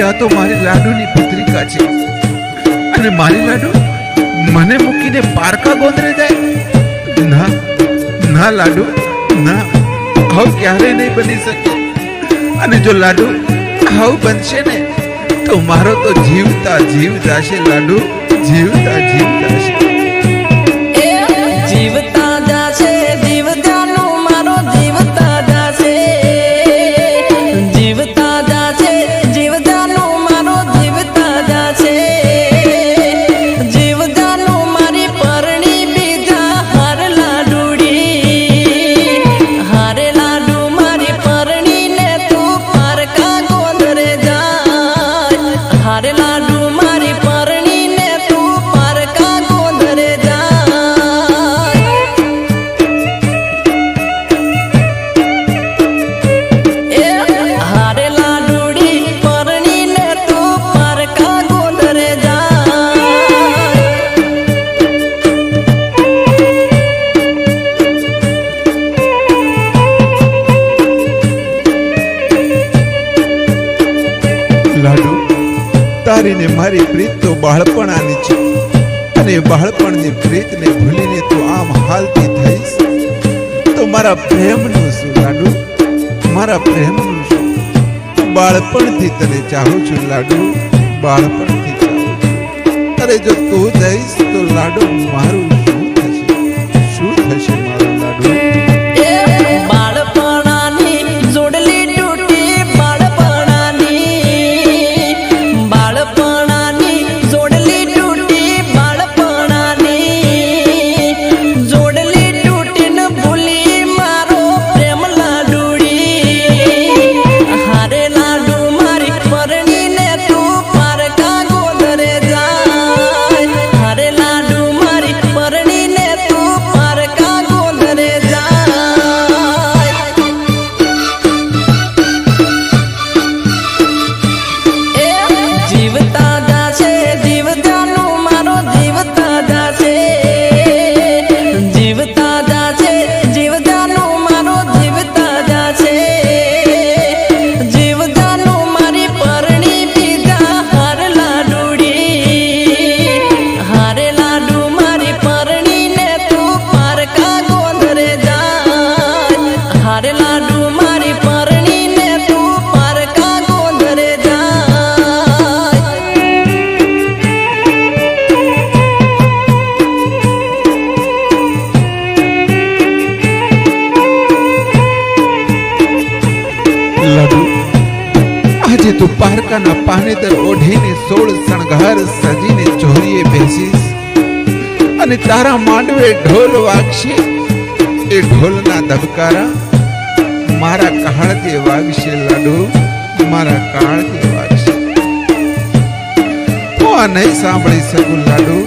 આ તો મારી લાડુની પત્રિકા છે અને મારી લાડુ મને મૂકીને પારકા ગોંદરે જાય? ના ના લાડુ ના, આવું ક્યારે નહીં બની શકે. અને જો લાડુ આવું બનશે ને તો મારો તો જીવતા જીવ જાશે લાડુ, જીવતા જીવ જાશે. જીવતા જાશે જીવતાનું મારો જીવતા જાશે, જીવતા જાશે જીવતાનું મારો જીવતા જાશે, જીવતાનું મારી પરણી બીજા હાર લાડુડી, હારે લાડુ મારી પરણીને તું પારકા ગોંદરે જાય, હારે લાડુ મારી પરણીને તું પારકા ગોંદરે જાય. હારે લાડુડી પરણીને તું પારકા ગોંદરે જાય. લાડુ તારી ને મારી પ્રીત તો બાળપણાની છે અને બાળપણની પ્રીતને ભૂલીને તું આમ હાલતી થઈશ તો મારા પ્રેમનું શું લાડુ, મારા પ્રેમનું શું? બાળપણથી તને ચાહું છું લાડુ, બાળપણથી ચાહું છું. અરે જો તું જઈશ તો લાડુ મારું શું થશે, શું થશે મારું લાડુ? બાળપણાની જોડલી તૂટી, બાળપણાની, બાળપણાની જોડલી તૂટી, બાળપણાની જોડલી તૂટીને ભૂલી મારો પ્રેમ લાડુડી, હારે લાડુ મારી પરણીને તું પારકા ગોંદરે જાય, હારે લાડુ મારી પરણીને તું પારકા ગોંદરે જાય. જીવતા જાશે જીવતાનું મારો જીવતા જાશે, જીવતા જાશે જીવતાનું મારો જીવતા જાશે, જીવતાનું મારી પરણી બીજા હાર લાડુડી, હારે લાડુ મારી પરણીને તું પારકા ગોંદરે જાય, હારે લાડુ મારી પરણીને તું પારકા ગોંદરે જાય. લાડુ આજે તું પારકાના પાનેતર ઓઢીને 16 શણગાર સજીને ચોરીએ બેસીશ અને તારા માંડવે ઢોલ વાગશે. એ ઢોલના ધબકારા મારા કાળજે વાગશે લાડુ, મારા કાળજે વાગશે. હું આ નહીં સાંભળી શકું લાડુ,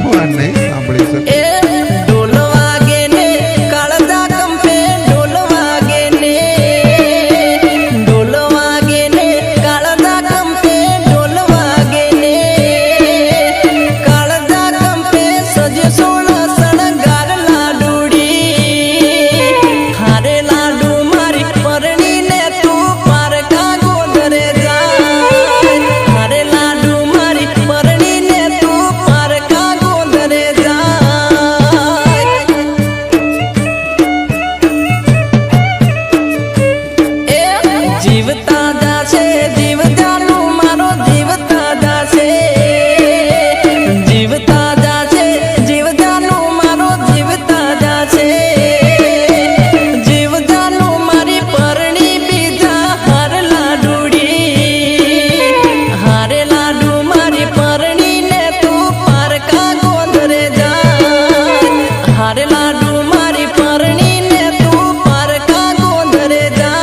હું આ નહીં સાંભળી શકું. ઢોલ વાગે ને કાળજા કંપે, ઢોલ વાગે ને, ઢોલ વાગે ને કાળજા કંપે, ઢોલ વાગે ને કાળજા કંપે સજે 16 શણગાર લાડુડી, હારે લાડુ મારી પરણીને તું પારકા ગોંદરે જાય, હારે લાડુ મારી પરણીને તું પારકા ગોંદરે જાય. જીવતા જાશે જીવતાનું મારો જીવતા જાશે, જીવતા જાશે જીવતાનું મારો જીવતા જાશે, જીવતાનું મારી પરણી બીજા હાર લાડુડી, હારે લાડુ મારી પરણીને તું પારકા ગોંદરે જાય, હારે લાડુ મારી પરણીને તું પારકા ગોંદરે જાય.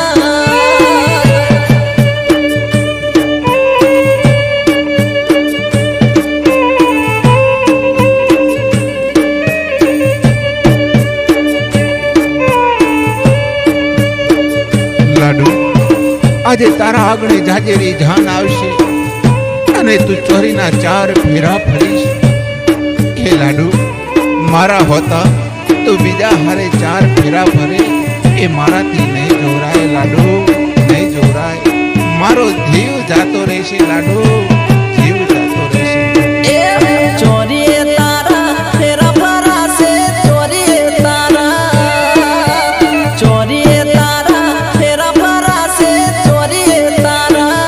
લાડુ આજે તારા આંગણે જાજેરી જાન આવશે અને તું ચોરીના 4 ફેરા ફરીશ. એ લાડુ મારા હોતા તો બીજા હારે 4 ફેરા ફરે એ મારાથી નહીં જોરાય લાડુ, નહીં જોરાય. મારો જીવ જાતો રહેશે લાડુ, જીવ જાતો રહેશે. એ ચોરીએ તારા ફેરા ફરાશે, ચોરીએ તારા, ચોરીએ તારા ફેરા ફરાશે, ચોરીએ તારા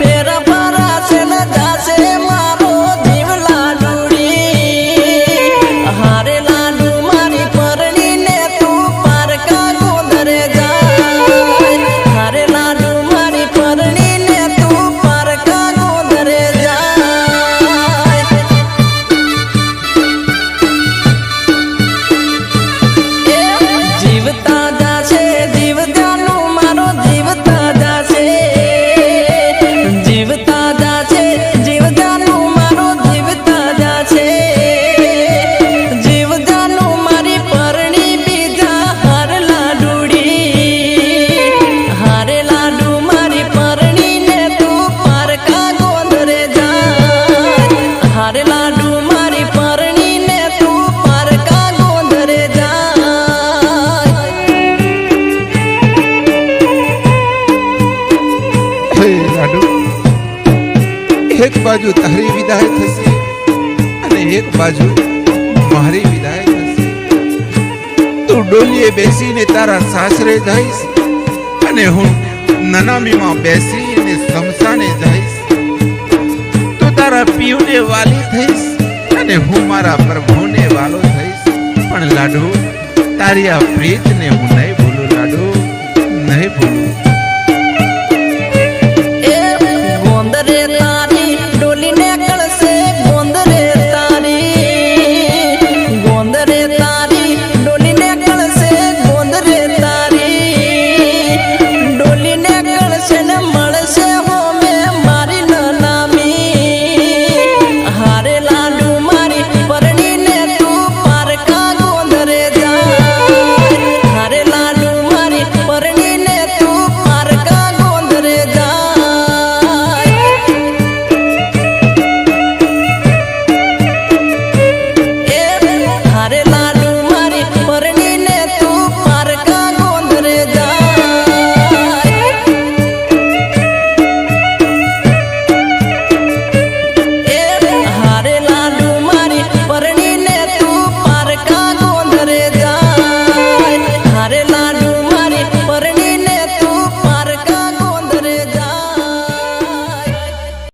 ફેરા ફરાશે ને જાશે મારો જીવ લાડુડી. હારે લાડુ મારી પરણીને તું પારકા ગોંદરે જાય, હારે લાડુ મારી પરણીને તું પારકા ગોંદરે જાય. જીવતા જાશે જીવજાનું મારો જીવતા જાશે, જીવતા જાશે જીવજાનું મારો જીવતા જાશે, જીવજાનું મારી પરણી બીજા હાર લાડુડી. હારે લાડુ મારી પરણીને તું પારકા ગોંદરે જાય, હારે લાડુ મારી પરણીને તું પારકા ગોંદરે જાય. હે લાડુ, એક બાજુ તારી વિદાય થશે અને એક બાજુ મારી વિદાય થશે. તું ડોલીએ બેસીને તારા સાસરે જઈશ અને હું નનામીમાં બેસીને સમસાને જઈશ. તું તારા પીવને વાલી થઈશ અને હું મારા પ્રભુને વાલો થઈશ. પણ લાડુ, તારી આ પ્રીતને હું નહીં